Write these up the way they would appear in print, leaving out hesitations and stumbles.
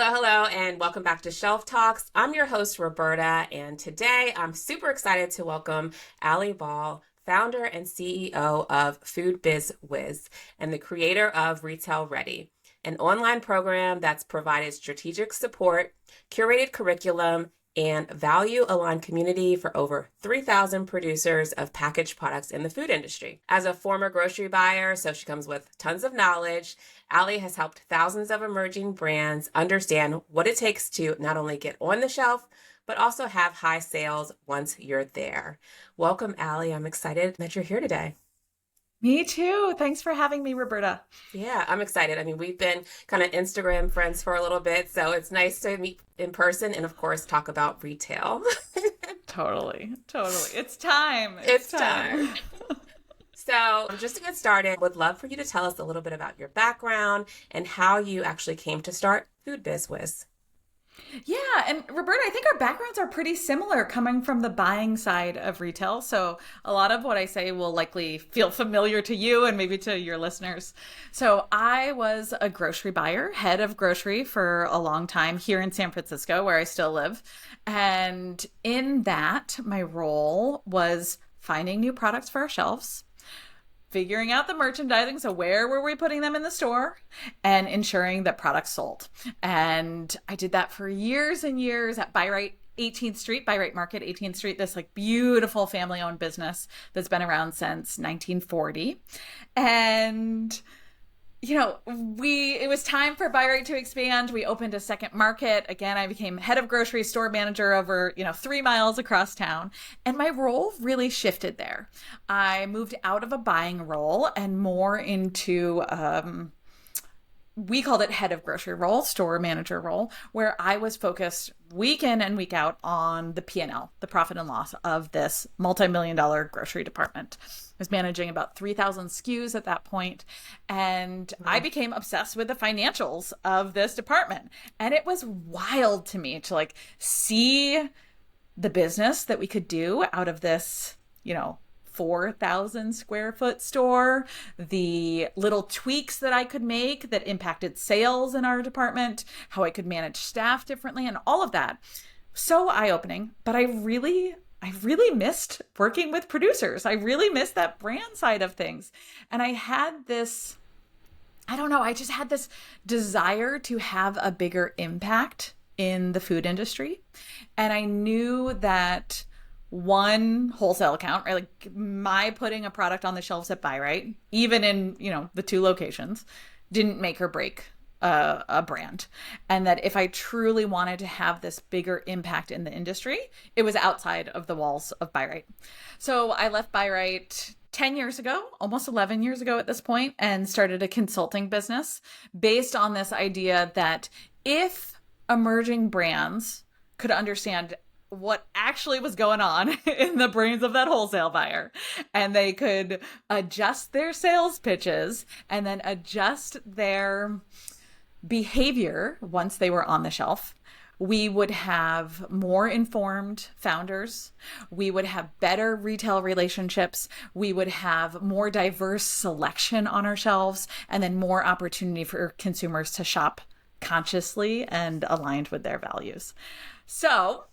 Hello, and welcome back to Shelf Talks. I'm your host, Roberta, and today I'm super excited to welcome Alli Ball, founder and CEO of Biz Wiz, and the creator of Retail Ready, an online program that's provided strategic support, curated curriculum, and value-aligned community for over 3,000 producers of packaged products in the food industry. As a former grocery buyer, so she comes with tons of knowledge, Alli has helped thousands of emerging brands understand what it takes to not only get on the shelf, but also have high sales once you're there. Welcome, Alli. I'm excited that you're here today. Me too. Thanks for having me, Roberta. Yeah, I'm excited. I mean, we've been kind of Instagram friends for a little bit, so it's nice to meet in person and, of course, talk about retail. Totally. It's time. It's time. So just to get started, would love for you to tell us a little bit about your background and how you actually came to start Biz Wiz. Yeah, and Roberta, I think our backgrounds are pretty similar coming from the buying side of retail. So a lot of what I say will likely feel familiar to you and maybe to your listeners. So I was a grocery buyer, head of grocery for a long time here in San Francisco, where I still live. And in that, my role was finding new products for our shelves, figuring out the merchandising. So where were we putting them in the store, and ensuring that products sold. And I did that for years and years at Buy-Right 18th Street, Buy-Right Market 18th Street, this like beautiful family-owned business that's been around since 1940. And it was time for Buy-Right to expand. We opened a second market. Again, I became head of grocery store manager over, 3 miles across town. And my role really shifted there. I moved out of a buying role and more into, we called it head of grocery role, store manager role, where I was focused week in and week out on the P&L, the profit and loss of this multi-million-dollar grocery department. I was managing about 3,000 SKUs at that point, and I became obsessed with the financials of this department. And it was wild to me to see the business that we could do out of this, 4,000 square foot store, the little tweaks that I could make that impacted sales in our department, how I could manage staff differently, and all of that. So eye-opening, but I really missed working with producers. I really missed that brand side of things. And I had this, I just had this desire to have a bigger impact in the food industry. And I knew that one wholesale account, right? Like my putting a product on the shelves at Buy-Right, even in, the 2 locations, didn't make or break a brand. And that if I truly wanted to have this bigger impact in the industry, it was outside of the walls of Buy-Right. So I left Buy-Right 10 years ago, almost 11 years ago at this point, and started a consulting business based on this idea that if emerging brands could understand what actually was going on in the brains of that wholesale buyer, and they could adjust their sales pitches and then adjust their behavior once they were on the shelf, we would have more informed founders. We would have better retail relationships. We would have more diverse selection on our shelves, and then more opportunity for consumers to shop consciously and aligned with their values. So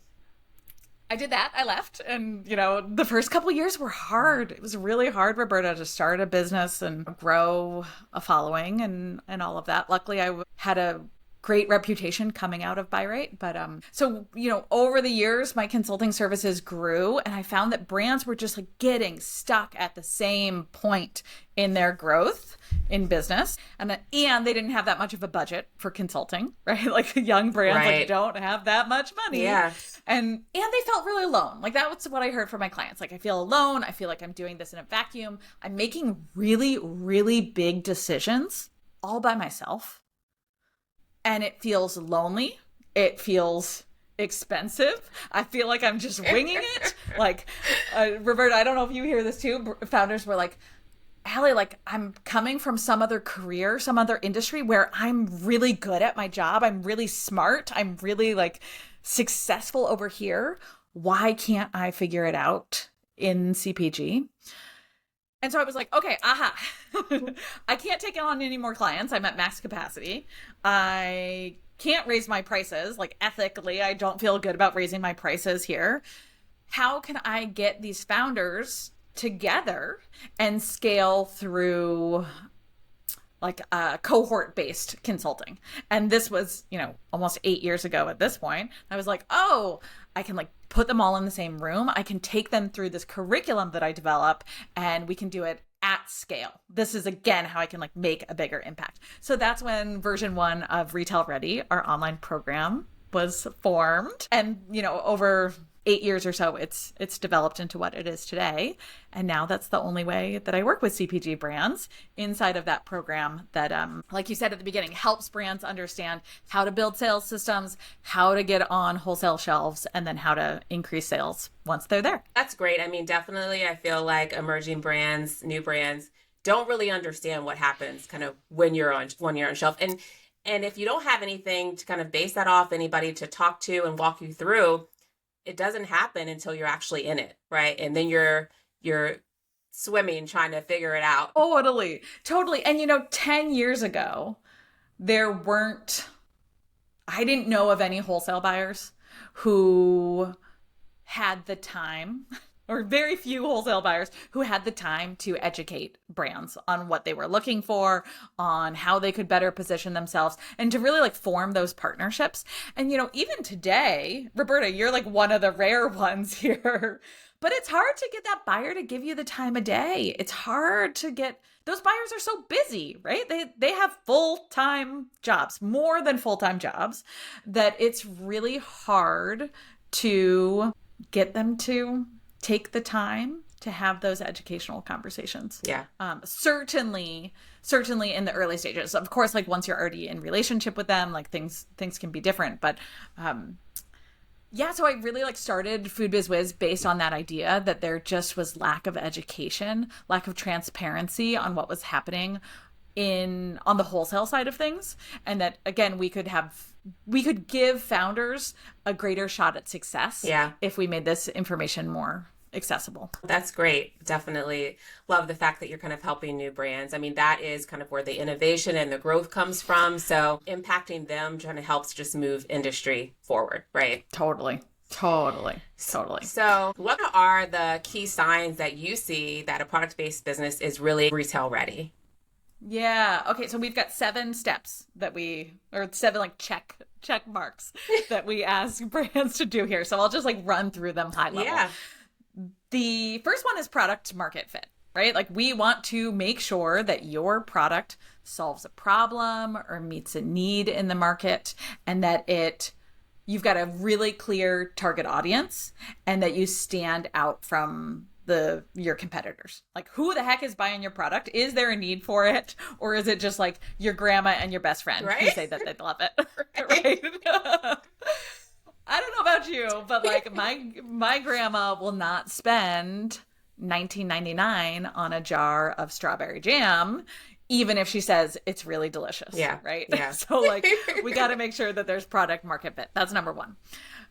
I did that. I left. And, the first couple of years were hard. It was really hard, Roberta, to start a business and grow a following and all of that. Luckily, I had a great reputation coming out of Buy-Right. But so, over the years, my consulting services grew, and I found that brands were just getting stuck at the same point in their growth in business. And they didn't have that much of a budget for consulting, right? Like young brands don't have that much money. Yeah. And they felt really alone. That was what I heard from my clients. I feel alone. I feel like I'm doing this in a vacuum. I'm making really, really big decisions all by myself. And it feels lonely. It feels expensive. I feel like I'm just winging it. Roberta, I don't know if you hear this too. Founders were like, Alli, I'm coming from some other career, some other industry where I'm really good at my job. I'm really smart. I'm really successful over here. Why can't I figure it out in CPG? And so I was like, okay, aha. I can't take on any more clients. I'm at max capacity. I can't raise my prices. Like ethically, I don't feel good about raising my prices here. How can I get these founders together and scale through like cohort-based consulting? And this was, almost 8 years ago at this point. I was like, oh, I can like put them all in the same room. I can take them through this curriculum that I develop, and we can do it at scale. This is, again, how I can like make a bigger impact. So that's when version 1 of Retail Ready, our online program, was formed. And, over 8 years or so, it's developed into what it is today. And now that's the only way that I work with CPG brands inside of that program that, like you said at the beginning, helps brands understand how to build sales systems, how to get on wholesale shelves, and then how to increase sales once they're there. That's great. I mean, definitely, I feel like emerging brands, new brands, don't really understand what happens kind of when you're on shelf. And if you don't have anything to kind of base that off, anybody to talk to and walk you through, it doesn't happen until you're actually in it, right? And then you're swimming, trying to figure it out. Totally. And 10 years ago, I didn't know of any wholesale buyers who had the time, or very few wholesale buyers who had the time to educate brands on what they were looking for, on how they could better position themselves, and to really like form those partnerships. And, even today, Roberta, you're like one of the rare ones here, but it's hard to get that buyer to give you the time of day. It's hard to get, those buyers are so busy, right? They have full-time jobs, more than full-time jobs, that it's really hard to get them to take the time to have those educational conversations. Yeah. Certainly in the early stages. Of course, like once you're already in relationship with them, like things can be different. But so I really like started Food Biz Wiz based on that idea that there just was lack of education, lack of transparency on what was happening on the wholesale side of things. And that, again, we could give founders a greater shot at success if we made this information more accessible. That's great. Definitely love the fact that you're kind of helping new brands. I mean, that is kind of where the innovation and the growth comes from. So impacting them trying to help just move industry forward, right? Totally. So what are the key signs that you see that a product-based business is really retail ready? Yeah. Okay. So we've got 7 steps or 7 like check marks that we ask brands to do here. So I'll just like run through them high level. Yeah. The first one is product market fit, right? Like we want to make sure that your product solves a problem or meets a need in the market, and that you've got a really clear target audience, and that you stand out from your competitors. Like, who the heck is buying your product? Is there a need for it? Or is it just like your grandma and your best friend who say that they love it? Right? I don't know about you, but like my grandma will not spend $19.99 on a jar of strawberry jam, even if she says it's really delicious. Yeah. Right? Yeah. So like we got to make sure that there's product market fit. That's number 1.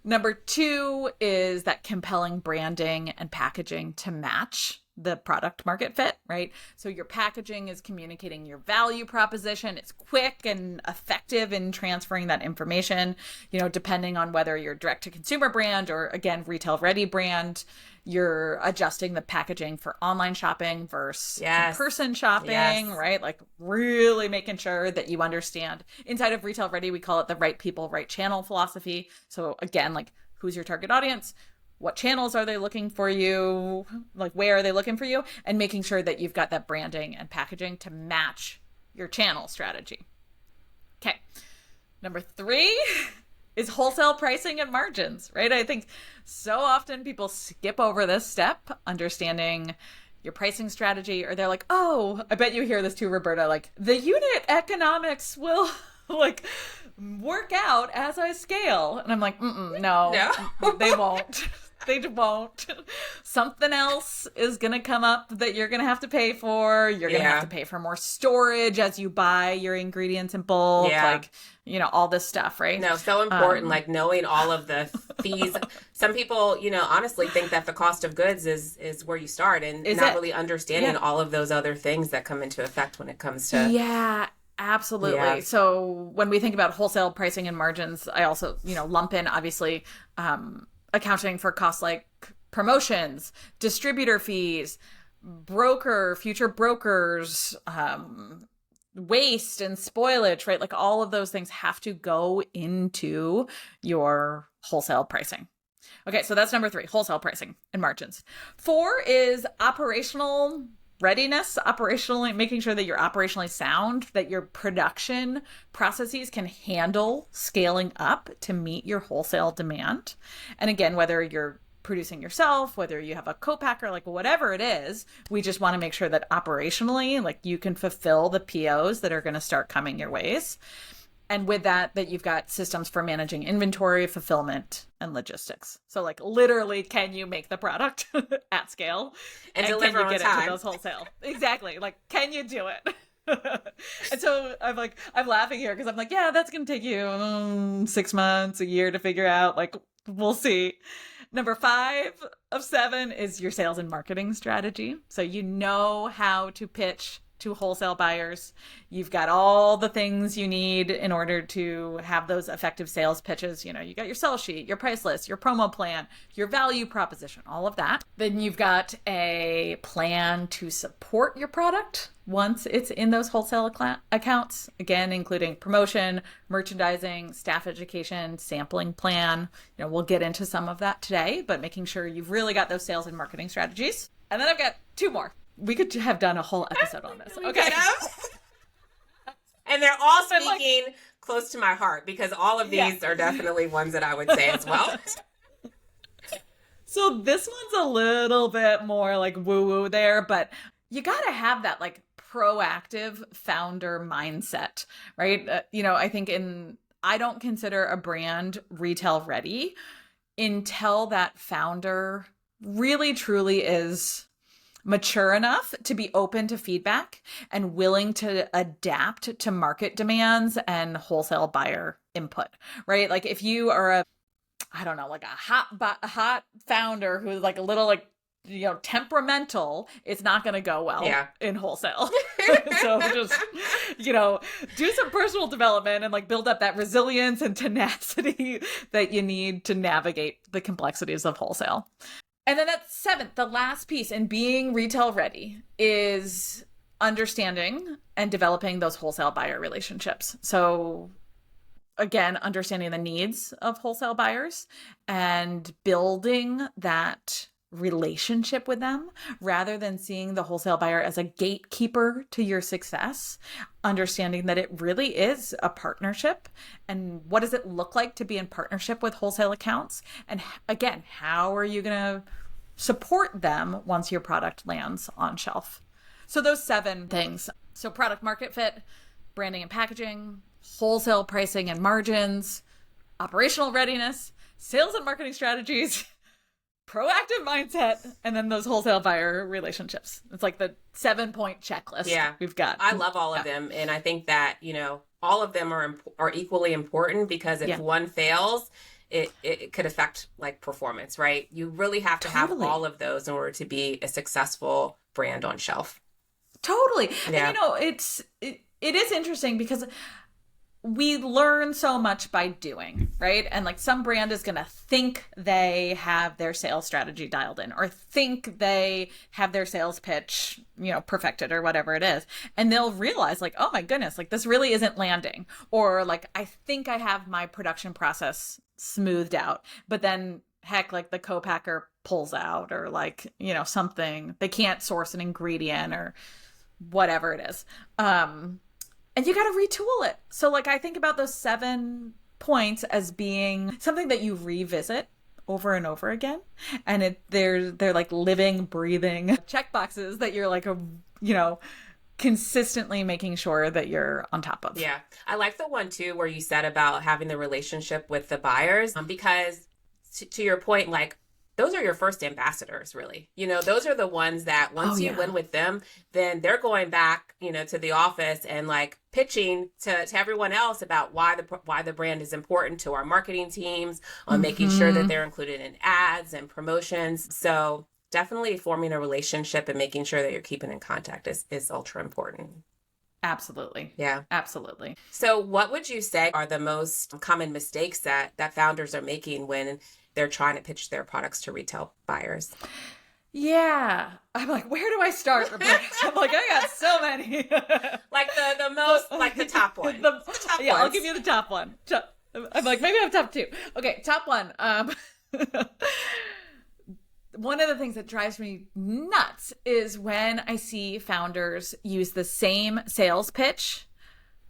Number 2 is that compelling branding and packaging to match the product market fit, right? So your packaging is communicating your value proposition. It's quick and effective in transferring that information, depending on whether you're direct to consumer brand or, again, retail ready brand. You're adjusting the packaging for online shopping versus in-person shopping, right? Like really making sure that you understand. Inside of Retail Ready, we call it the right people, right channel philosophy. So again, like who's your target audience? What channels are they looking for you? Like where are they looking for you? And making sure that you've got that branding and packaging to match your channel strategy. Okay. Number 3 is wholesale pricing and margins, right? I think so often people skip over this step, understanding your pricing strategy, or they're like, oh, I bet you hear this too, Roberta, like the unit economics will like work out as I scale. And I'm like, no, they won't. They won't. Something else is going to come up that you're going to have to pay for. You're going to have to pay for more storage as you buy your ingredients in bulk. Yeah. Like, all this stuff, right? No, so important, like knowing all of the fees. Some people, honestly think that the cost of goods is where you start, and not really understanding all of those other things that come into effect when it comes to... Yeah. Absolutely. Yeah. So when we think about wholesale pricing and margins, I also, lump in obviously accounting for costs like promotions, distributor fees, future brokers, waste and spoilage, right? Like all of those things have to go into your wholesale pricing. Okay, so that's number 3, wholesale pricing and margins. 4 is operational readiness, operationally making sure that you're operationally sound, that your production processes can handle scaling up to meet your wholesale demand. And again, whether you're producing yourself, whether you have a co-packer, like whatever it is, we just want to make sure that operationally, like you can fulfill the POs that are going to start coming your ways. And with that you've got systems for managing inventory, fulfillment, and logistics. So like literally, can you make the product at scale And can deliver you on get time. it to those wholesale? Exactly. Like, can you do it? And so I'm laughing here because I'm like, yeah, that's going to take you 6 months, a year to figure out. Like, we'll see. Number 5 of 7 is your sales and marketing strategy. So you know how to pitch to wholesale buyers. You've got all the things you need in order to have those effective sales pitches. You got your sell sheet, your price list, your promo plan, your value proposition, all of that. Then you've got a plan to support your product once it's in those wholesale accounts, again, including promotion, merchandising, staff education, sampling plan. We'll get into some of that today, but making sure you've really got those sales and marketing strategies. And then I've got 2 more. We could have done a whole episode on this. Okay. And they're all speaking close to my heart because all of these are definitely ones that I would say as well. So this one's a little bit more like woo-woo there, but you got to have that like proactive founder mindset, right? I think I don't consider a brand retail ready until that founder really truly is mature enough to be open to feedback and willing to adapt to market demands and wholesale buyer input, right? Like if you are like a hot founder who's like a little like, temperamental, it's not going to go well in wholesale. So just, do some personal development and like build up that resilience and tenacity that you need to navigate the complexities of wholesale. And then that 7th, the last piece in being retail ready is understanding and developing those wholesale buyer relationships. So again, understanding the needs of wholesale buyers and building that relationship with them rather than seeing the wholesale buyer as a gatekeeper to your success, understanding that it really is a partnership. And what does it look like to be in partnership with wholesale accounts? And again, how are you going to support them once your product lands on shelf? So those 7 things. So product market fit, branding and packaging, wholesale pricing and margins, operational readiness, sales and marketing strategies, proactive mindset, and then those wholesale buyer relationships. It's like the 7-point checklist we've got. I love all of them. And I think that, all of them are equally important because if one fails, it could affect like performance, right? You really have to have all of those in order to be a successful brand on shelf. Totally. Yeah. And it is interesting because we learn so much by doing, right? And like some brand is going to think they have their sales strategy dialed in or think they have their sales pitch, perfected or whatever it is. And they'll realize like, oh my goodness, like this really isn't landing. Or like, I think I have my production process smoothed out, but then heck, like the co-packer pulls out or like, something, they can't source an ingredient or whatever it is. And you got to retool it. So like I think about those 7 points as being something that you revisit over and over again. And they're like living, breathing check boxes that you're like, consistently making sure that you're on top of. Yeah. I like the one too, where you said about having the relationship with the buyers, because to your point, like those are your first ambassadors, really. Those are the ones that once you win with them, then they're going back, to the office and like pitching to everyone else about why the brand is important to our marketing teams, on making sure that they're included in ads and promotions. So definitely forming a relationship and making sure that you're keeping in contact is ultra important. Absolutely. Yeah. Absolutely. So what would you say are the most common mistakes that founders are making when they're trying to pitch their products to retail buyers? Yeah. I'm like, where do I start, Roberta? I'm like, I got so many. Like the most, like the top one. The top yeah, ones. I'll give you the top one. I'm like, maybe I have top two. Okay, top one. One of the things that drives me nuts is when I see founders use the same sales pitch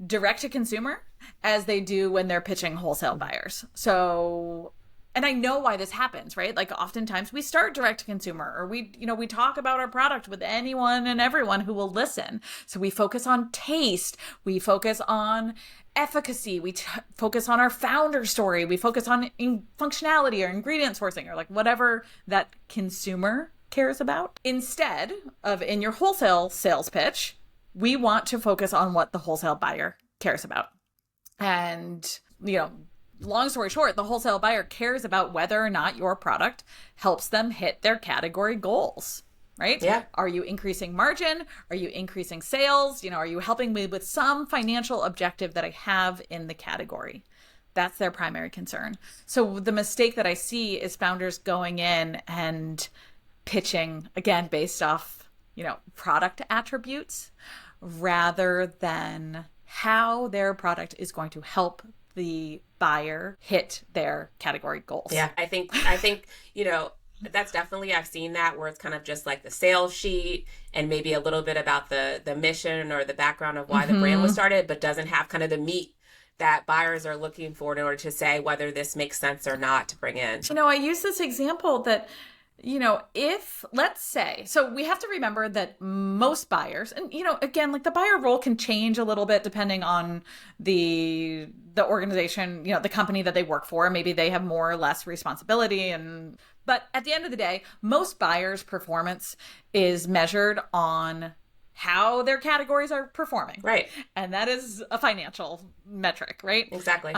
direct to consumer as they do when they're pitching wholesale buyers. So, and I know why this happens, right? Like oftentimes we start direct to consumer, or we talk about our product with anyone and everyone who will listen. So we focus on taste, we focus on efficacy, we focus on our founder story, we focus on functionality or ingredient sourcing or like whatever that consumer cares about. Instead of in your wholesale sales pitch, we want to focus on what the wholesale buyer cares about. And, long story short, the wholesale buyer cares about whether or not your product helps them hit their category goals, right? Yeah. Are you increasing margin? Are you increasing sales? Are you helping me with some financial objective that I have in the category? That's their primary concern. So the mistake that I see is founders going in and pitching, again, based off, product attributes rather than how their product is going to help the buyer hit their category goals. Yeah, I think, that's definitely, I've seen that where it's kind of just like the sales sheet and maybe a little bit about the mission or the background of why the brand was started, but doesn't have kind of the meat that buyers are looking for in order to say whether this makes sense or not to bring in. I use this example that if let's say, so we have to remember that most buyers, and again, like the buyer role can change a little bit depending on the organization, the company that they work for. Maybe they have more or less responsibility, but at the end of the day, most buyers' performance is measured on how their categories are performing. Right. And that is a financial metric, right? Exactly.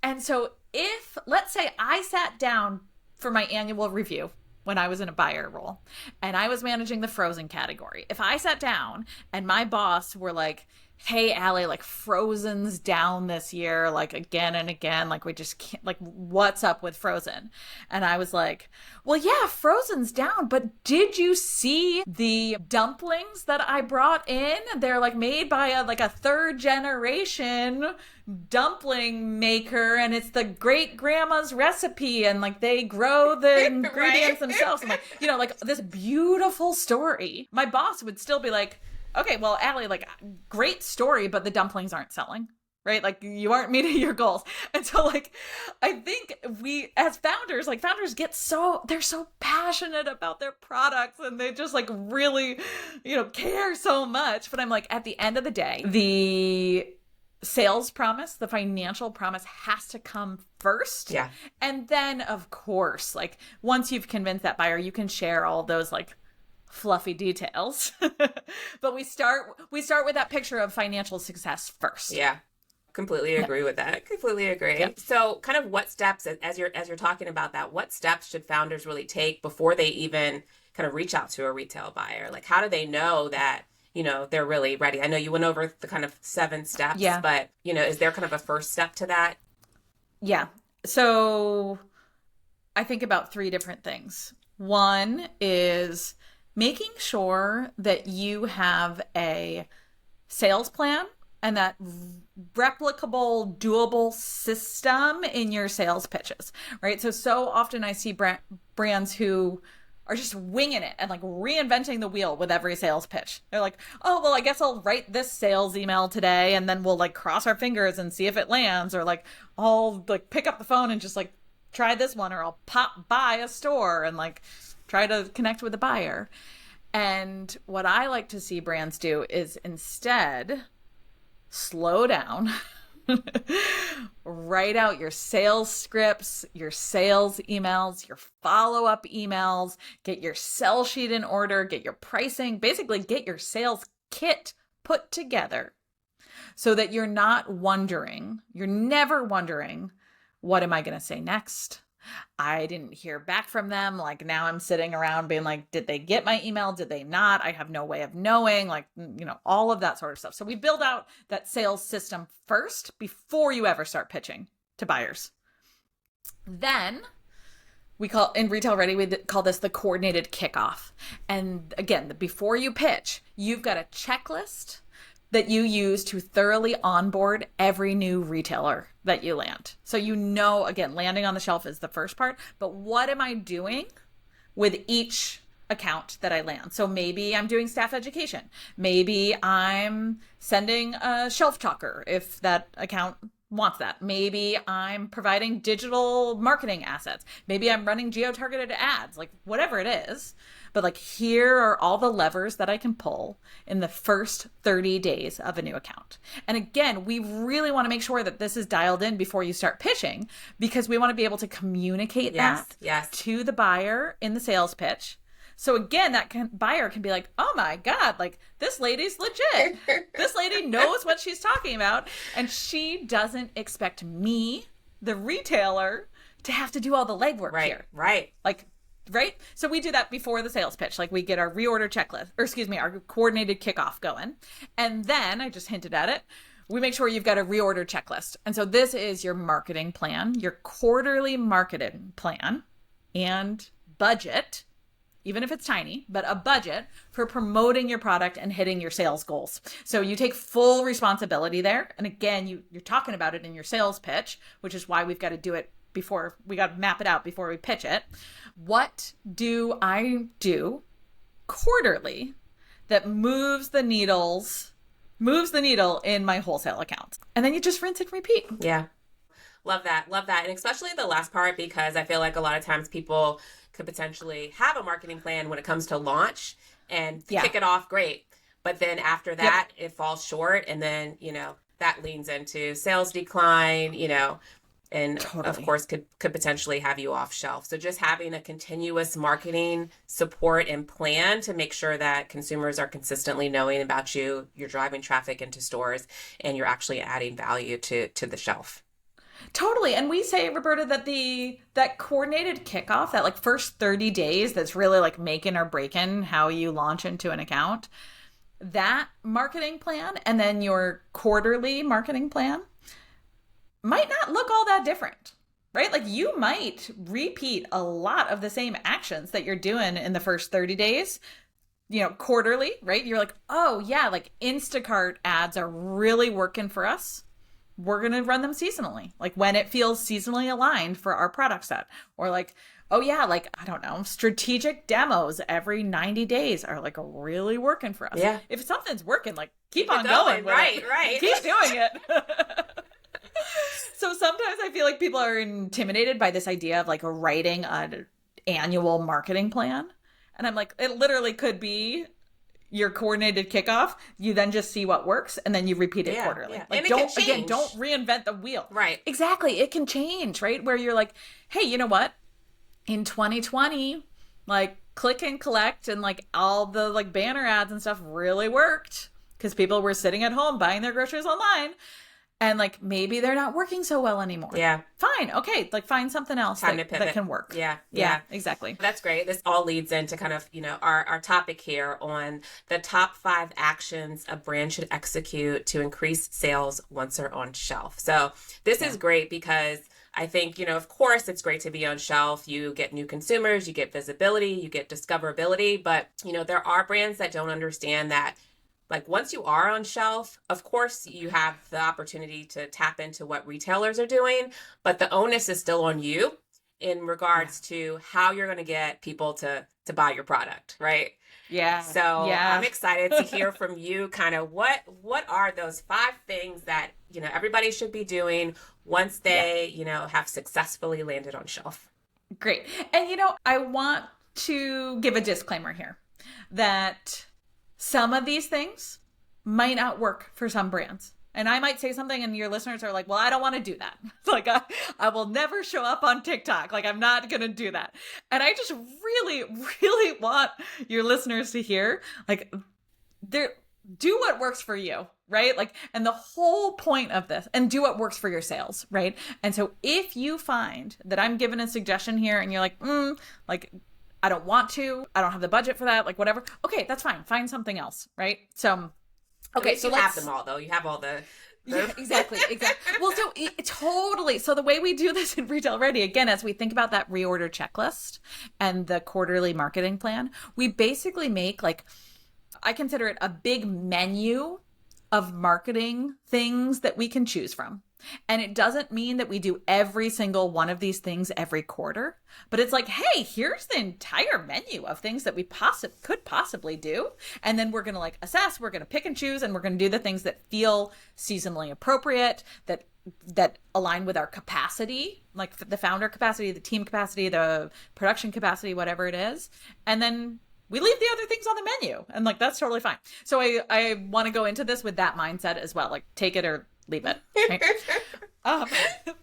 And so if, let's say I sat down for my annual review when I was in a buyer role and I was managing the frozen category. If I sat down and my boss were like, hey, Alli, like frozen's down this year, like again and again, like we just can't, like what's up with frozen? And I was like, well, yeah, frozen's down, but did you see the dumplings that I brought in? They're like made by a third generation dumpling maker, and it's the great grandma's recipe, and like they grow the ingredients themselves, and like this beautiful story. My boss would still be like, okay, well, Alli, like great story, but the dumplings aren't selling, right? Like you aren't meeting your goals. And so like, I think we as founders, like founders they're so passionate about their products and they just like really, care so much. But I'm like, at the end of the day, the sales promise, the financial promise has to come first. Yeah. And then of course, like once you've convinced that buyer, you can share all those like fluffy details. But we start with that picture of financial success first. Yeah. Completely agree with that. Completely agree. Yep. So kind of what steps, as you're talking about that, what steps should founders really take before they even kind of reach out to a retail buyer? Like how do they know that, they're really ready? I know you went over the kind of 7 steps, but, is there kind of a first step to that? Yeah. So I think about 3 different things. One is making sure that you have a sales plan and that replicable, doable system in your sales pitches, right? So often I see brands who are just winging it and like reinventing the wheel with every sales pitch. They're like, oh, well, I guess I'll write this sales email today and then we'll like cross our fingers and see if it lands, or like I'll like pick up the phone and just like try this one, or I'll pop by a store and like try to connect with the buyer. And what I like to see brands do is instead slow down, write out your sales scripts, your sales emails, your follow-up emails, get your sell sheet in order, get your pricing, basically get your sales kit put together so that you're never wondering, what am I going to say next? I didn't hear back from them. Like now I'm sitting around being like, did they get my email? Did they not? I have no way of knowing, like, all of that sort of stuff. So we build out that sales system first before you ever start pitching to buyers. Then in Retail Ready, we call this the coordinated kickoff. And again, before you pitch, you've got a checklist that you use to thoroughly onboard every new retailer that you land. So again, landing on the shelf is the first part, but what am I doing with each account that I land? So maybe I'm doing staff education. Maybe I'm sending a shelf talker if that account wants that. Maybe I'm providing digital marketing assets. Maybe I'm running geo-targeted ads, like whatever it is. But like, here are all the levers that I can pull in the first 30 days of a new account. And again, we really want to make sure that this is dialed in before you start pitching, because we want to be able to communicate that to the buyer in the sales pitch. So again, buyer can be like, oh my God, like this lady's legit. This lady knows what she's talking about. And she doesn't expect me, the retailer, to have to do all the legwork here. Right. Right? So we do that before the sales pitch. Like we get our reorder checklist, our coordinated kickoff going. And then I just hinted at it. We make sure you've got a reorder checklist. And so this is your marketing plan, your quarterly marketing plan and budget, even if it's tiny, but a budget for promoting your product and hitting your sales goals. So you take full responsibility there. And again, you're talking about it in your sales pitch, which is why we've got to do it before we got to map it out before we pitch it. What do I do quarterly that moves the needle in my wholesale accounts? And then you just rinse and repeat. Yeah. Love that. And especially the last part, because I feel like a lot of times people could potentially have a marketing plan when it comes to launch and kick it off great. But then after that, it falls short. And then, that leans into sales decline, and of course could potentially have you off shelf. So just having a continuous marketing support and plan to make sure that consumers are consistently knowing about you, you're driving traffic into stores, and you're actually adding value to the shelf. Totally. And we say, Roberta, that that coordinated kickoff, that like first 30 days, that's really like making or breaking how you launch into an account, that marketing plan and then your quarterly marketing plan might not look all that different, right? Like you might repeat a lot of the same actions that you're doing in the first 30 days, quarterly, right? You're like, oh yeah, like Instacart ads are really working for us. We're going to run them seasonally, like when it feels seasonally aligned for our product set. Or like, oh yeah, like, I don't know, strategic demos every 90 days are like really working for us. Yeah. If something's working, like keep on going. Right. Keep doing it. So sometimes I feel like people are intimidated by this idea of like writing an annual marketing plan. And I'm like, it literally could be your coordinated kickoff. You then just see what works and then you repeat it quarterly. Yeah. Like don't reinvent the wheel. Right. Exactly. It can change, right? Where you're like, hey, you know what? In 2020, like click and collect and like all the like banner ads and stuff really worked because people were sitting at home buying their groceries online. And like, maybe they're not working so well anymore. Yeah. Fine. Okay. Like find something else that can work. Yeah. Exactly. That's great. This all leads into kind of, our topic here on the top 5 actions a brand should execute to increase sales once they're on shelf. So this is great because I think, of course it's great to be on shelf. You get new consumers, you get visibility, you get discoverability, but there are brands that don't understand that. Like once you are on shelf, of course you have the opportunity to tap into what retailers are doing, but the onus is still on you in regards to how you're going to get people to buy your product, right? Yeah. So I'm excited to hear from you kind of what are those 5 things that, everybody should be doing once they, have successfully landed on shelf. Great. And, I want to give a disclaimer here that some of these things might not work for some brands. And I might say something and your listeners are like, well, I don't want to do that. Like I will never show up on TikTok. Like I'm not going to do that. And I just really, really want your listeners to hear, like do what works for you, right? Like, and the whole point of this, and do what works for your sales, right? And so if you find that I'm giving a suggestion here and you're like, like, I don't want to, I don't have the budget for that, like whatever. Okay, that's fine. Find something else, right? So, okay, so you have them all though. You have all the yeah, exactly. Well, so totally. So the way we do this in Retail Ready, again, as we think about that reorder checklist and the quarterly marketing plan, we basically make like, I consider it a big menu of marketing things that we can choose from. And it doesn't mean that we do every single one of these things every quarter, but it's like, hey, here's the entire menu of things that we could possibly do. And then we're going to like assess, we're going to pick and choose, and we're going to do the things that feel seasonally appropriate, that align with our capacity, like the founder capacity, the team capacity, the production capacity, whatever it is. And then we leave the other things on the menu, and like, that's totally fine. So I want to go into this with that mindset as well, like take it or leave it. Right?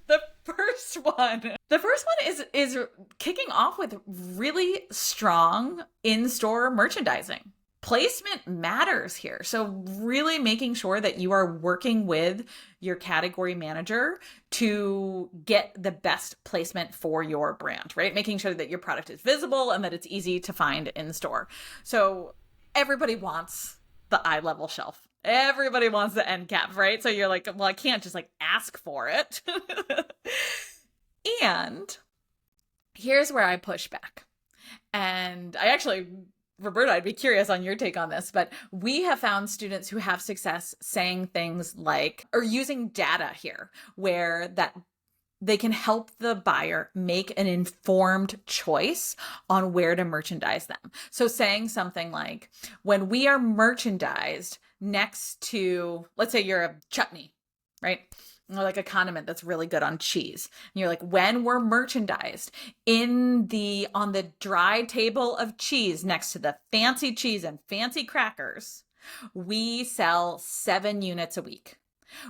The first one is kicking off with really strong in-store merchandising. Placement matters here. So really making sure that you are working with your category manager to get the best placement for your brand, right? Making sure that your product is visible and that it's easy to find in store. So everybody wants the eye level shelf. Everybody wants the end cap, right? So you're like, well, I can't just like ask for it. And here's where I push back. And I actually, Roberta, I'd be curious on your take on this, but we have found students who have success saying things like, or using data here, where that they can help the buyer make an informed choice on where to merchandise them. So saying something like, when we are merchandised next to, let's say you're a chutney, right? Or like a condiment that's really good on cheese. And you're like, when we're merchandised on the dry table of cheese next to the fancy cheese and fancy crackers, we sell 7 units a week.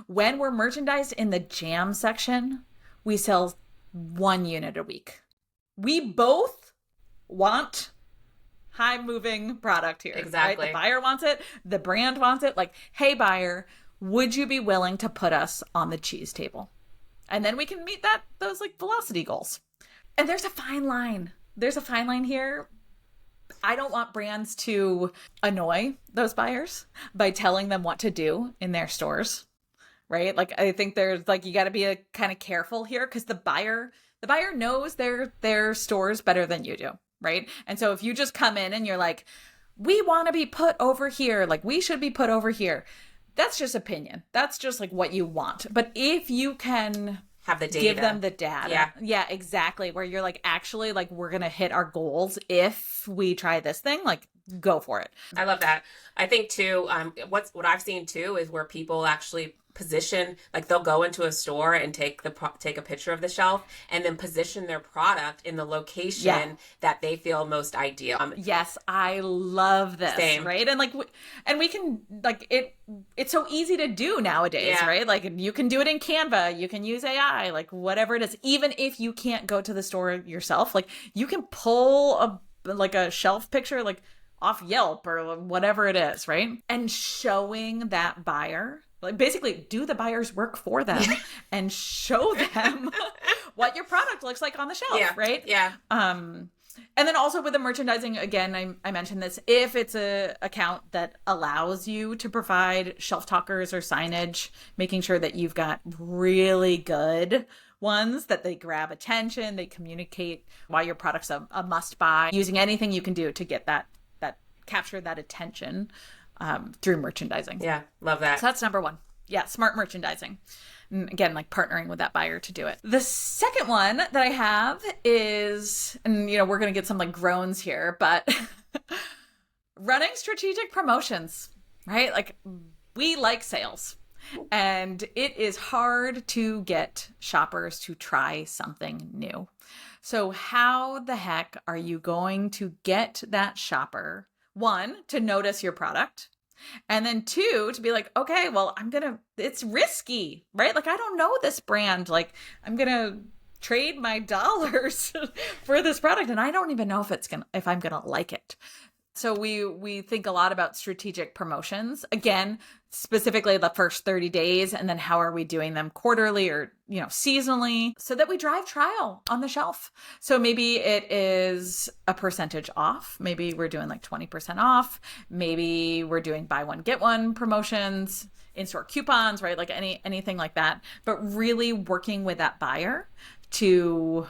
When we're merchandised in the jam section, we sell 1 unit a week. We both want high moving product here. Exactly. Right? The buyer wants it. The brand wants it. Like, hey, buyer, would you be willing to put us on the cheese table? And then we can meet those like velocity goals. And there's a fine line. There's a fine line here. I don't want brands to annoy those buyers by telling them what to do in their stores. Right? Like, I think there's like, you got to be kind of careful here, because the buyer knows their stores better than you do. Right? And so if you just come in and you're like, we want to be put over here, like we should be put over here, that's just opinion. That's just like what you want. But if you can have the data, give them the data. Yeah, exactly. Where you're like, actually, like, we're going to hit our goals if we try this thing, like, go for it. I love that. I think too, what I've seen too is where people actually position, like they'll go into a store and take a picture of the shelf and then position their product in the location that they feel most ideal. Yes, I love this. Same. Right? And like, and we can like it's so easy to do nowadays, right? Like, you can do it in Canva, you can use AI, like whatever it is. Even if you can't go to the store yourself, like you can pull a shelf picture, like off Yelp or whatever it is, right? And showing that buyer, like basically do the buyer's work for them and show them what your product looks like on the shelf, right? Yeah. And then also with the merchandising, again, I mentioned this, if it's a account that allows you to provide shelf talkers or signage, making sure that you've got really good ones that they grab attention, they communicate why your product's a must buy, using anything you can do to get that capture that attention through merchandising. Yeah, love that. So that's number one. Yeah, smart merchandising. And again, like partnering with that buyer to do it. The second one that I have is, and we're going to get some like groans here, but running strategic promotions, right? Like, we like sales. And it is hard to get shoppers to try something new. So how the heck are you going to get that shopper, one, to notice your product, and then two, to be like, okay, well, it's risky, right? Like, I don't know this brand. Like, I'm going to trade my dollars for this product, and I don't even know if I'm going to like it. So we think a lot about strategic promotions. Again, specifically the first 30 days, and then how are we doing them quarterly or, seasonally, so that we drive trial on the shelf. So maybe it is a percentage off. Maybe we're doing like 20% off. Maybe we're doing buy one, get one promotions, in-store coupons, right? Like anything like that. But really working with that buyer to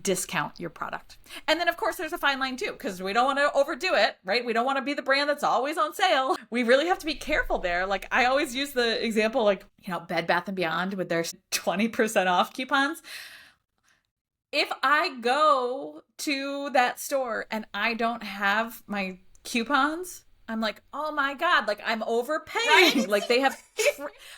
discount your product. And then of course there's a fine line too, because we don't want to overdo it, right? We don't want to be the brand that's always on sale. We really have to be careful there. Like I always use the example, like, Bed Bath & Beyond with their 20% off coupons. If I go to that store and I don't have my coupons, I'm like, oh my God, like I'm overpaying. Right? Like they have,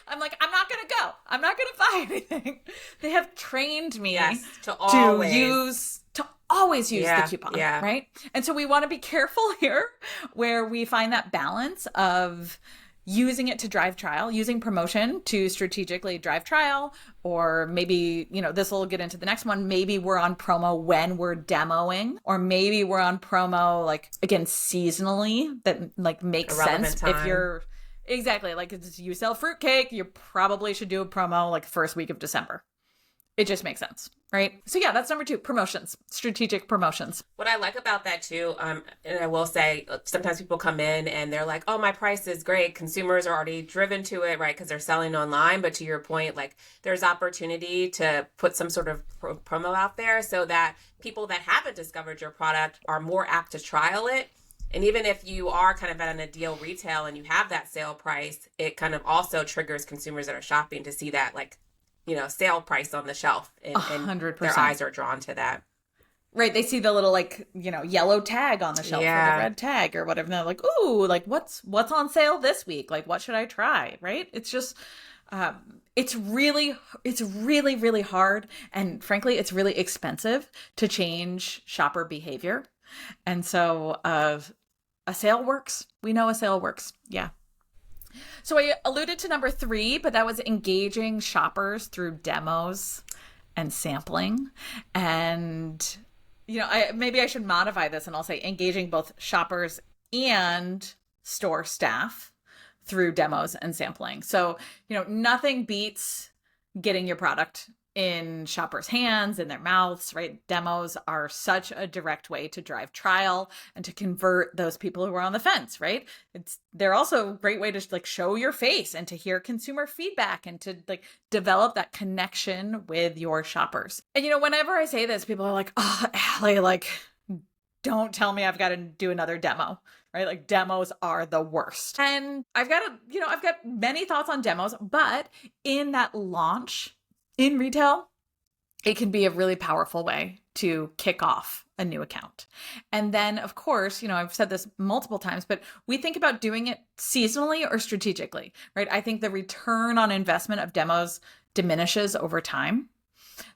I'm like, I'm not going to go. I'm not going to buy anything. They have trained me to always use the coupon, right? And so we want to be careful here where we find that balance of using it to drive trial, using promotion to strategically drive trial, or maybe, this will get into the next one. Maybe we're on promo when we're demoing, or maybe we're on promo, like, again, seasonally, that like makes sense. Time. If you're exactly like, if you sell fruitcake, you probably should do a promo like first week of December. It just makes sense, right? So yeah, that's number 2, promotions, strategic promotions. What I like about that too, and I will say, sometimes people come in and they're like, oh, my price is great. Consumers are already driven to it, right? Because they're selling online. But to your point, like there's opportunity to put some sort of promo out there so that people that haven't discovered your product are more apt to trial it. And even if you are kind of at a deal retail and you have that sale price, it kind of also triggers consumers that are shopping to see that, like, sale price on the shelf, and 100%. Their eyes are drawn to that. Right. They see the little, like, yellow tag on the shelf or the red tag or whatever. And they're like, ooh, like what's on sale this week? Like, what should I try? Right. It's just, it's really, really hard. And frankly, it's really expensive to change shopper behavior. And so, a sale works. We know a sale works. Yeah. So I alluded to number 3, but that was engaging shoppers through demos and sampling. And, maybe I should modify this and I'll say engaging both shoppers and store staff through demos and sampling. So, nothing beats getting your product in shoppers' hands, in their mouths, right? Demos are such a direct way to drive trial and to convert those people who are on the fence, right? They're also a great way to like show your face and to hear consumer feedback and to like develop that connection with your shoppers. And whenever I say this, people are like, oh, Alli, like, don't tell me I've got to do another demo, right? Like demos are the worst. And I've got many thoughts on demos, but in that launch in retail, it can be a really powerful way to kick off a new account. And then, of course, I've said this multiple times, but we think about doing it seasonally or strategically, right? I think the return on investment of demos diminishes over time.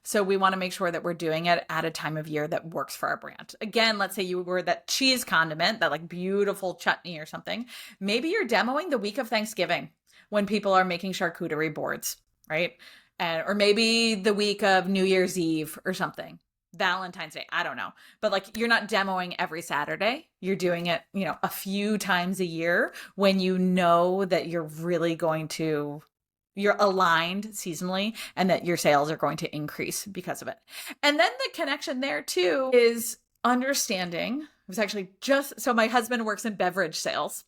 So we want to make sure that we're doing it at a time of year that works for our brand. Again, let's say you were that cheese condiment, that like beautiful chutney or something. Maybe you're demoing the week of Thanksgiving when people are making charcuterie boards, right? Or maybe the week of New Year's Eve or something, Valentine's Day, I don't know. But like, you're not demoing every Saturday. You're doing it, a few times a year when you know that you're aligned seasonally and that your sales are going to increase because of it. And then the connection there too is understanding. It was actually so my husband works in beverage sales,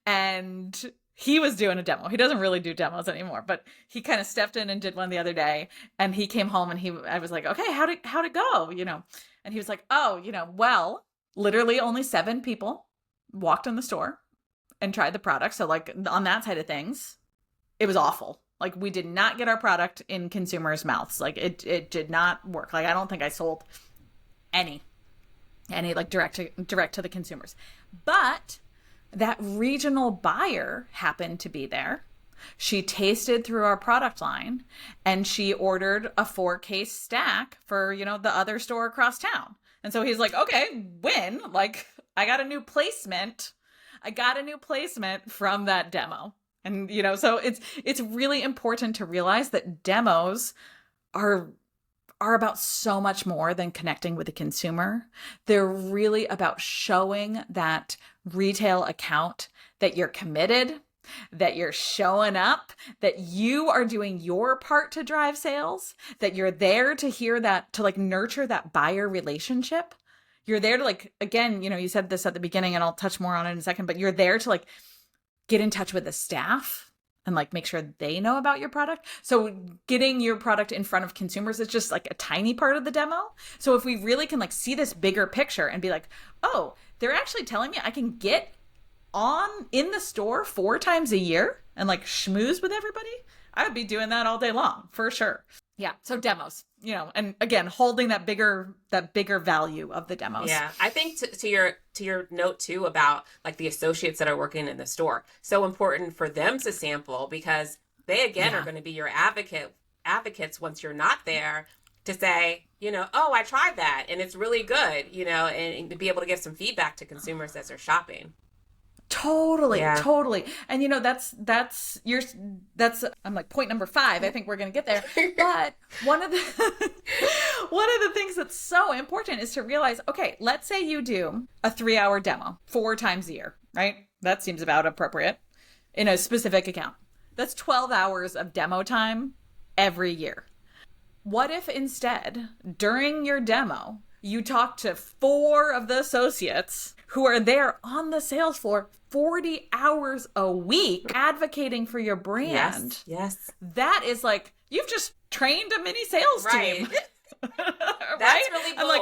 and he was doing a demo. He doesn't really do demos anymore, but he kind of stepped in and did one the other day. And he came home and I was like, okay, how'd it go? And he was like, oh, well, literally only 7 people walked in the store and tried the product. So like on that side of things, it was awful. Like we did not get our product in consumers' mouths. Like it did not work. Like I don't think I sold any like direct to the consumers, but that regional buyer happened to be there. She tasted through our product line and she ordered a 4-case stack for, the other store across town. And so he's like, okay, win. Like I got a new placement from that demo. And, so it's really important to realize that demos are are about so much more than connecting with the consumer. They're really about showing that retail account that you're committed, that you're showing up, that you are doing your part to drive sales, that you're there to hear that, to like nurture that buyer relationship. You're there to like, again, you said this at the beginning and I'll touch more on it in a second, but you're there to like get in touch with the staff and like make sure they know about your product. So getting your product in front of consumers is just like a tiny part of the demo. So if we really can like see this bigger picture and be like, oh, they're actually telling me I can get on in the store 4 times a year and like schmooze with everybody, I would be doing that all day long for sure. Yeah. So demos, and again, holding that bigger value of the demos. Yeah. I think to your note too about like the associates that are working in the store, so important for them to sample because they again are going to be your advocates once you're not there to say, oh, I tried that and it's really good, and to be able to give some feedback to consumers as they're shopping. Totally. And that's I'm like point number 5. I think we're going to get there. But one of the things that's so important is to realize, okay, let's say you do a 3-hour demo 4 times a year, right? That seems about appropriate in a specific account. That's 12 hours of demo time every year. What if instead, during your demo, you talk to 4 of the associates who are there on the sales floor 40 hours a week advocating for your brand? Yes. That is like, you've just trained a mini sales team. That's really bold.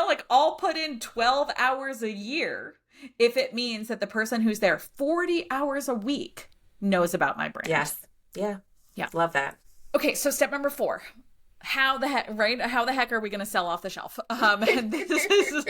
Like I'll put in 12 hours a year if it means that the person who's there 40 hours a week knows about my brand. Yes. Yeah. Love that. Okay. So step number 4. How the heck are we going to sell off the shelf? And this is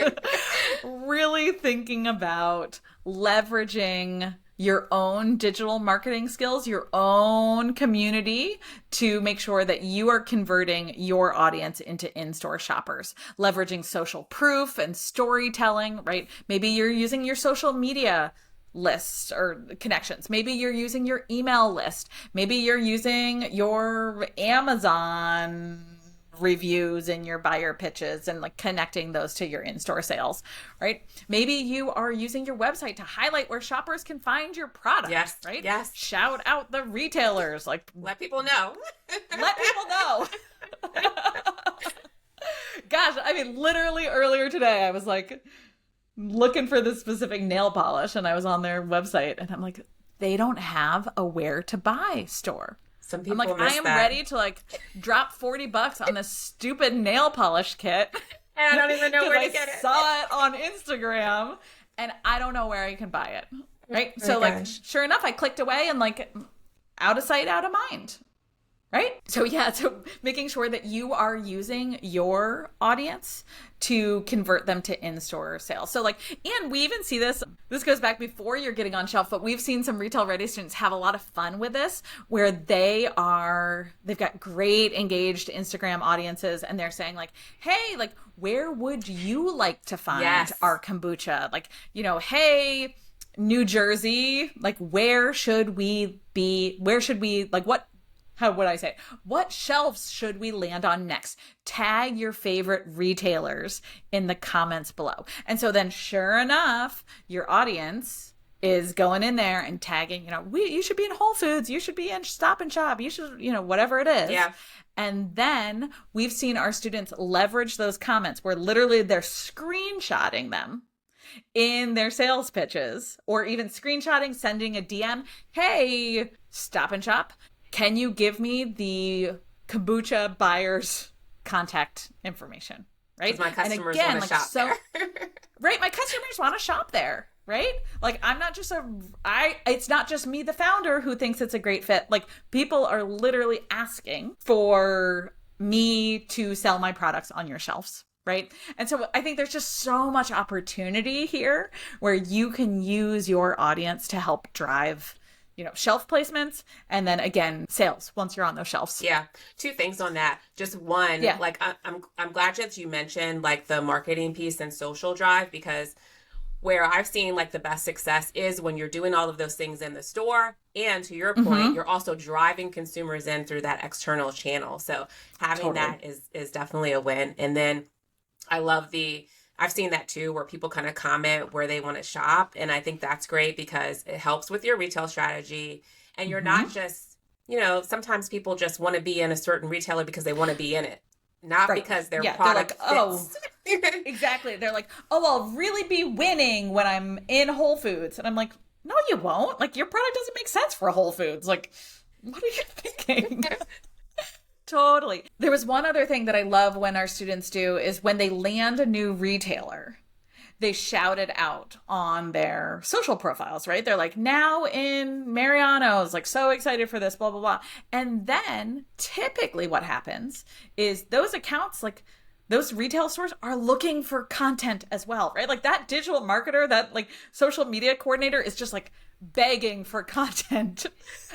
really thinking about leveraging your own digital marketing skills, your own community to make sure that you are converting your audience into in-store shoppers, leveraging social proof and storytelling, right? Maybe you're using your social media lists or connections. Maybe you're using your email list. Maybe you're using your Amazon reviews and your buyer pitches and like connecting those to your in-store sales, right? Maybe you are using your website to highlight where shoppers can find your product, right? Yes. Shout out the retailers, like let people know. Let people know. Gosh, I mean, literally earlier today, I was like looking for this specific nail polish and I was on their website and I'm like, they don't have a where to buy store. Some people I'm like, I am ready to like drop $40 on this stupid nail polish kit. And I don't even know where to get it. I saw it on Instagram and I don't know where I can buy it. Right. So like, sure enough, I clicked away and like out of sight, out of mind. Right. So so making sure that you are using your audience to convert them to in-store sales. So like, and we even see this goes back before you're getting on shelf, but we've seen some retail ready students have a lot of fun with this where they've got great engaged Instagram audiences and they're saying like, hey, like, where would you like to find our kombucha? Like, hey, New Jersey, like, where should we like, how would I say? What shelves should we land on next? Tag your favorite retailers in the comments below. And so then sure enough, your audience is going in there and tagging, you should be in Whole Foods, you should be in Stop and Shop, you should, whatever it is. Yeah. And then we've seen our students leverage those comments where literally they're screenshotting them in their sales pitches or even screenshotting, sending a DM, hey, Stop and Shop, can you give me the kombucha buyer's contact information? Right? My customers want to shop there. Right. My customers want to shop there. Right? Like it's not just me, the founder, who thinks it's a great fit. Like people are literally asking for me to sell my products on your shelves. Right. And so I think there's just so much opportunity here where you can use your audience to help drive shelf placements and then again, sales once you're on those shelves. Yeah. 2 things on that. Just one, like I'm glad that you mentioned like the marketing piece and social drive because where I've seen like the best success is when you're doing all of those things in the store. And to your point, you're also driving consumers in through that external channel. So having that is definitely a win. And then I love I've seen that too, where people kind of comment where they want to shop. And I think that's great because it helps with your retail strategy. And you're not just, sometimes people just want to be in a certain retailer because they want to be in it, not because their product fits. Exactly. They're like, oh, I'll really be winning when I'm in Whole Foods. And I'm like, no, you won't. Like, your product doesn't make sense for Whole Foods. Like, what are you thinking? Totally. There was one other thing that I love when our students do is when they land a new retailer, they shout it out on their social profiles, right? They're like, now in Mariano's, like, so excited for this, blah, blah, blah. And then typically what happens is those accounts, like, those retail stores are looking for content as well, right? Like that digital marketer, that like social media coordinator is just like begging for content.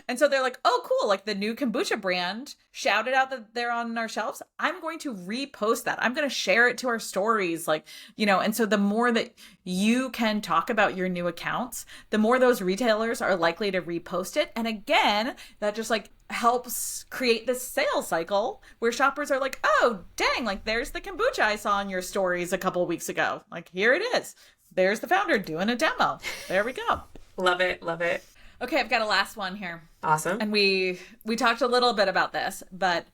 And so they're like, oh, cool. Like the new kombucha brand shouted out that they're on our shelves. I'm going to repost that. I'm going to share it to our stories. Like, and so the more that you can talk about your new accounts, the more those retailers are likely to repost it. And again, that just like helps create this sales cycle where shoppers are like, oh, dang, like there's the kombucha I saw in your stories a couple of weeks ago. Like, here it is. There's the founder doing a demo. There we go. Love it. Love it. Okay, I've got a last one here. Awesome. And we talked a little bit about this, but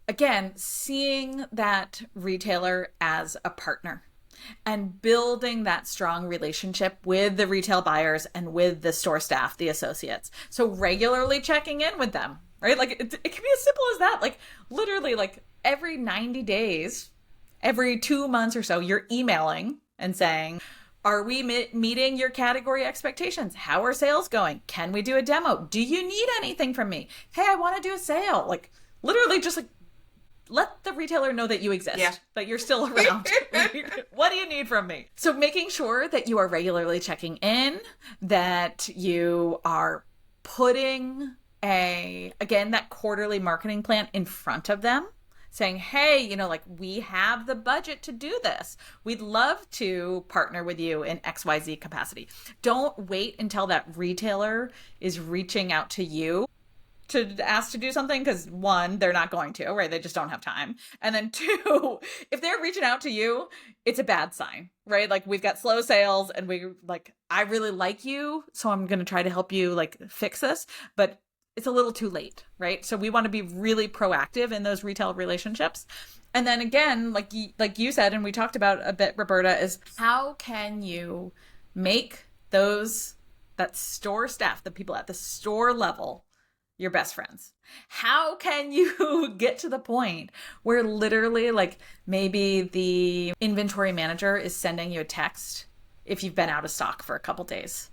again, seeing that retailer as a partner and building that strong relationship with the retail buyers and with the store staff, the associates. So regularly checking in with them, right? Like it can be as simple as that. Like literally like every 90 days, every 2 months or so, you're emailing and saying, are we meeting your category expectations? How are sales going? Can we do a demo? Do you need anything from me? Hey, I want to do a sale. Like literally just like let the retailer know that you exist, that you're still around. What do you need from me? So making sure that you are regularly checking in, that you are putting that quarterly marketing plan in front of them, saying, hey, like we have the budget to do this. We'd love to partner with you in XYZ capacity. Don't wait until that retailer is reaching out to you to ask to do something, because one, they're not going to, right? They just don't have time. And then two, if they're reaching out to you, it's a bad sign, right? Like we've got slow sales and I really like you, so I'm going to try to help you like fix this, but it's a little too late, right? So we want to be really proactive in those retail relationships. And then again, like you said, and we talked about a bit, Roberta, is how can you make that store staff, the people at the store level, your best friends? How can you get to the point where literally like maybe the inventory manager is sending you a text if you've been out of stock for a couple days?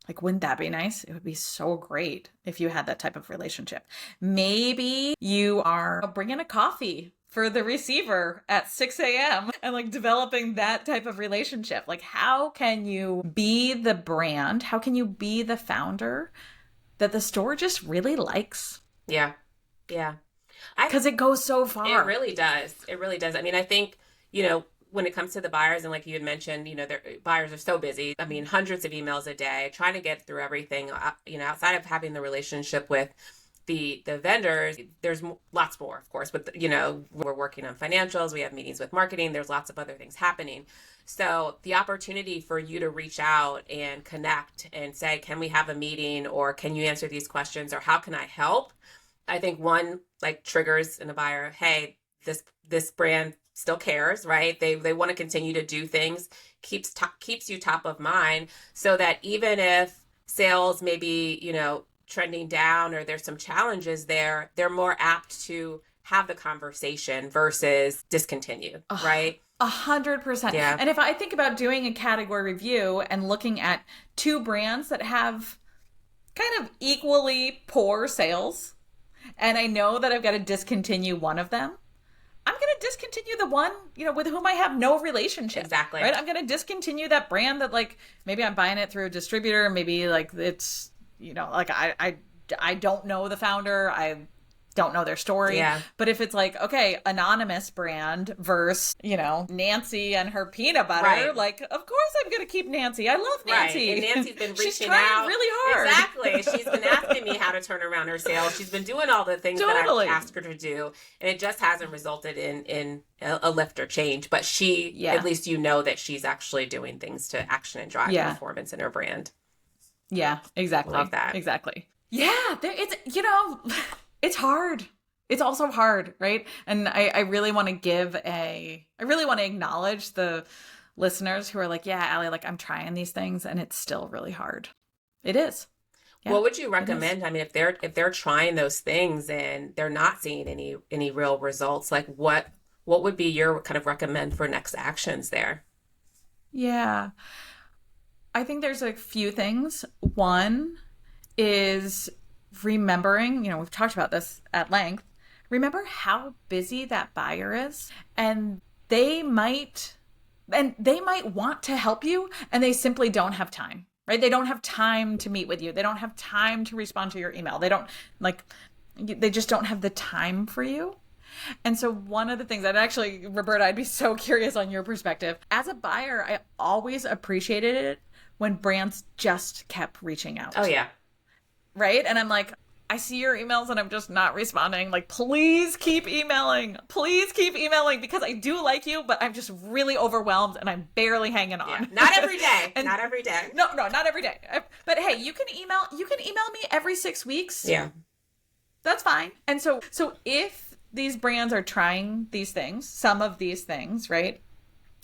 Like, wouldn't that be nice? It would be so great if you had that type of relationship. Maybe you are bringing a coffee for the receiver at 6 a.m. and like developing that type of relationship. Like, how can you be the brand? How can you be the founder that the store just really likes? Yeah. Yeah. Because it goes so far. It really does. It really does. I mean, I think, when it comes to the buyers, and like you had mentioned, their buyers are so busy. I mean, hundreds of emails a day, trying to get through everything, outside of having the relationship with the vendors, there's lots more, of course, but we're working on financials, we have meetings with marketing, there's lots of other things happening. So the opportunity for you to reach out and connect and say, can we have a meeting, or can you answer these questions, or how can I help? I think one like triggers in a buyer, hey, this brand still cares, right? They want to continue to do things, keeps you top of mind, so that even if sales maybe, trending down or there's some challenges there, they're more apt to have the conversation versus discontinue, right? 100%. Yeah. And if I think about doing a category review and looking at two brands that have kind of equally poor sales, and I know that I've got to discontinue one of them, I'm going to discontinue the one, with whom I have no relationship. Exactly. Right? I'm going to discontinue that brand that like, maybe I'm buying it through a distributor. Maybe like it's, like I don't know the founder. don't know their story. Yeah. But if it's like, okay, anonymous brand versus, Nancy and her peanut butter, Right. like, of course I'm going to keep Nancy. I love Nancy. Right. And Nancy's been reaching She's trying out really hard. Exactly. She's been asking me how to turn around her sales. She's been doing all the things Totally. that I've asked her to do, and it just hasn't resulted in a lift or change. But she, at least that she's actually doing things to action and drive performance in her brand. Yeah, exactly. Love that. Exactly. Yeah, it's it's hard. It's also hard, right? And I really want to acknowledge the listeners who are like, yeah, Alli, like I'm trying these things and it's still really hard. It is. Yeah, what would you recommend? I mean, if they're trying those things and they're not seeing any real results, like what would be your kind of recommend for next actions there? Yeah. I think there's a few things. One is remembering, we've talked about this at length. Remember how busy that buyer is, and they might want to help you and they simply don't have time, right? They don't have time to meet with you. They don't have time to respond to your email. They just don't have the time for you. And so one of the things that actually, Roberta, I'd be so curious on your perspective. As a buyer, I always appreciated it when brands just kept reaching out. Oh, yeah. Right? And I'm like, I see your emails and I'm just not responding. Like, please keep emailing. Please keep emailing because I do like you, but I'm just really overwhelmed and I'm barely hanging on. Yeah. Not every day. And not every day. No, not every day. But hey, you can email me every 6 weeks. Yeah. That's fine. And so if these brands are trying these things, some of these things, right?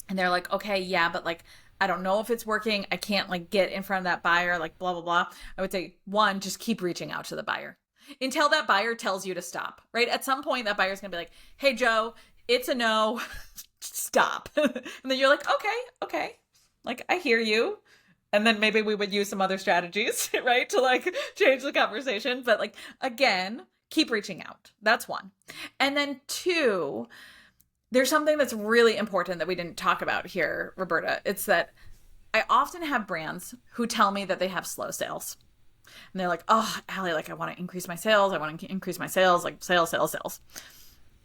And they're like, okay, yeah, but like, I don't know if it's working. I can't like get in front of that buyer, like blah, blah, blah. I would say, one, just keep reaching out to the buyer until that buyer tells you to stop, right? At some point, that buyer's going to be like, hey, Joe, it's a no. Stop. And then you're like, okay. Like, I hear you. And then maybe we would use some other strategies, right? To like change the conversation. But like, again, keep reaching out. That's one. And then two, there's something that's really important that we didn't talk about here, Roberta. It's that I often have brands who tell me that they have slow sales. And they're like, oh, Alli, like I want to increase my sales. I want to increase my sales, like sales.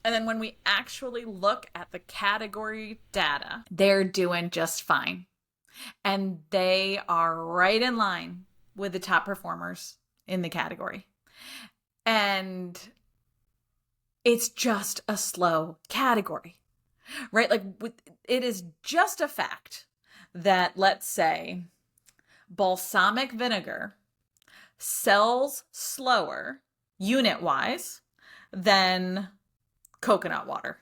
And then when we actually look at the category data, they're doing just fine. And they are right in line with the top performers in the category. And it's just a slow category, right? Like it is just a fact that, let's say, balsamic vinegar sells slower unit-wise than coconut water,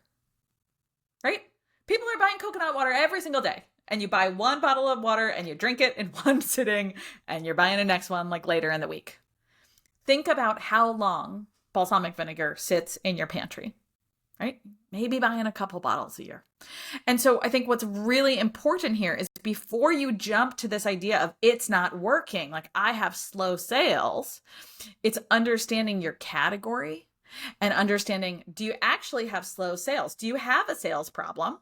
right? People are buying coconut water every single day. And you buy one bottle of water and you drink it in one sitting and you're buying the next one like later in the week. Think about how long balsamic vinegar sits in your pantry, right? Maybe buying a couple bottles a year. And so I think what's really important here is before you jump to this idea of it's not working, like I have slow sales, it's understanding your category and understanding, do you actually have slow sales? Do you have a sales problem?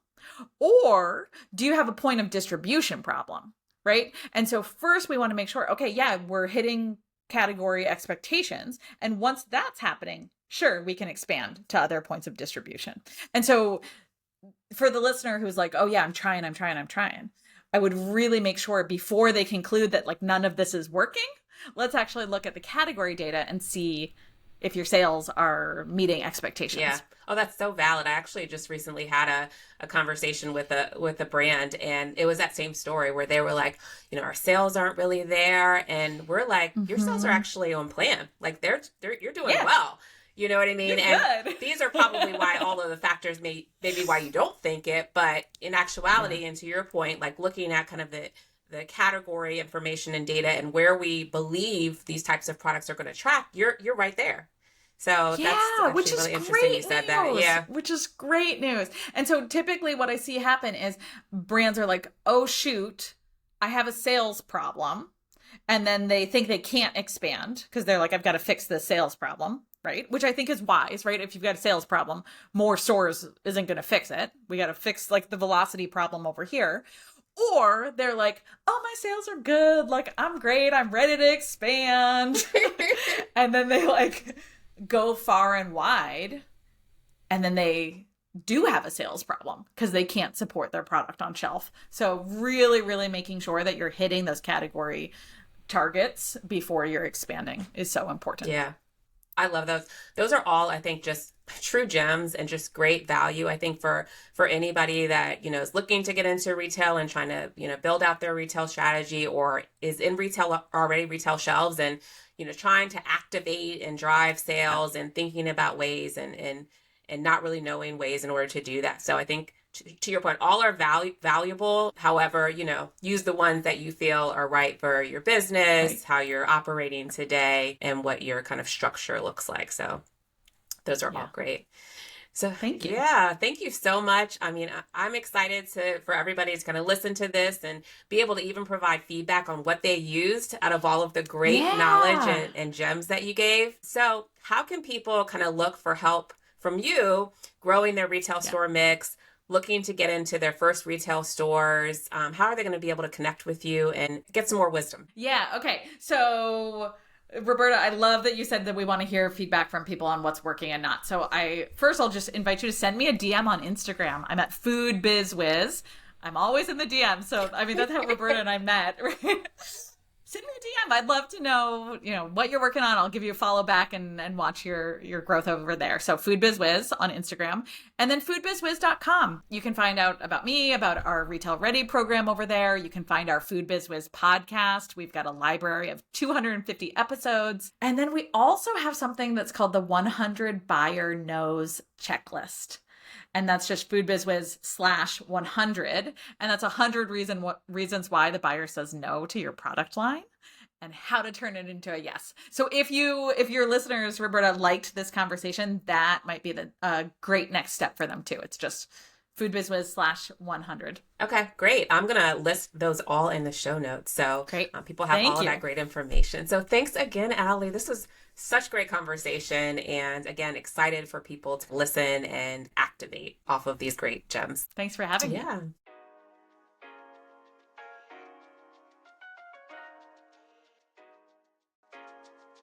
Or do you have a point of distribution problem, right? And so first we want to make sure, okay, yeah, we're hitting category expectations. And once that's happening, sure, we can expand to other points of distribution. And so for the listener who's like, oh yeah, I'm trying, I would really make sure before they conclude that like none of this is working, let's actually look at the category data and see if your sales are meeting expectations. Yeah. Oh, that's so valid. I actually just recently had a conversation with a brand, and it was that same story where they were like, our sales aren't really there, and we're like, your sales are actually on plan. Like you're doing well. You know what I mean? And these are probably why all of the factors maybe why you don't think it, but in actuality, and to your point, like looking at kind of the category information and data and where we believe these types of products are going to track, you're right there. So that's actually really interesting you said that. Yeah. Which is great news. And so typically what I see happen is brands are like, oh, shoot, I have a sales problem. And then they think they can't expand because they're like, I've got to fix the sales problem, right? Which I think is wise, right? If you've got a sales problem, more stores isn't going to fix it. We got to fix like the velocity problem over here. Or they're like, oh, my sales are good. Like, I'm great. I'm ready to expand. And then go far and wide, and then they do have a sales problem because they can't support their product on shelf. So really, really making sure that you're hitting those category targets before you're expanding is so important. Yeah. I love those. Those are all, I think, just true gems and just great value. I think for anybody that, is looking to get into retail and trying to, build out their retail strategy, or is in retail already, retail shelves, and, trying to activate and drive sales and thinking about ways and not really knowing ways in order to do that. So I think to your point, all are valuable. However, use the ones that you feel are right for your business, right, how you're operating today, and what your kind of structure looks like. So those are all great. So thank you. Yeah, thank you so much. I mean, I'm excited for everybody to kind of listen to this and be able to even provide feedback on what they used out of all of the great knowledge and gems that you gave. So how can people kind of look for help from you growing their retail store mix, looking to get into their first retail stores? How are they going to be able to connect with you and get some more wisdom? Yeah. Okay. So Roberta, I love that you said that we want to hear feedback from people on what's working and not. So I'll just invite you to send me a DM on Instagram. I'm at Food Biz Wiz. I'm always in the DM. So, I mean, that's how Roberta and I met, right? Send me a DM. I'd love to know, what you're working on. I'll give you a follow back and watch your growth over there. So Food Biz Wiz on Instagram, and then foodbizwiz.com. You can find out about me, about our Retail Ready program over there. You can find our Food Biz Wiz podcast. We've got a library of 250 episodes. And then we also have something that's called the 100 Buyer No's Checklist. And that's just foodbizwiz/100. And that's 100 reasons why the buyer says no to your product line and how to turn it into a yes. So if your listeners, Roberta, liked this conversation, that might be the great next step for them too. It's just foodbizwiz/100. Okay, great. I'm going to list those all in the show notes. So great. People have all of that great information. So thanks again, Alli. This was such great conversation. And again, excited for people to listen and activate off of these great gems. Thanks for having me. Yeah.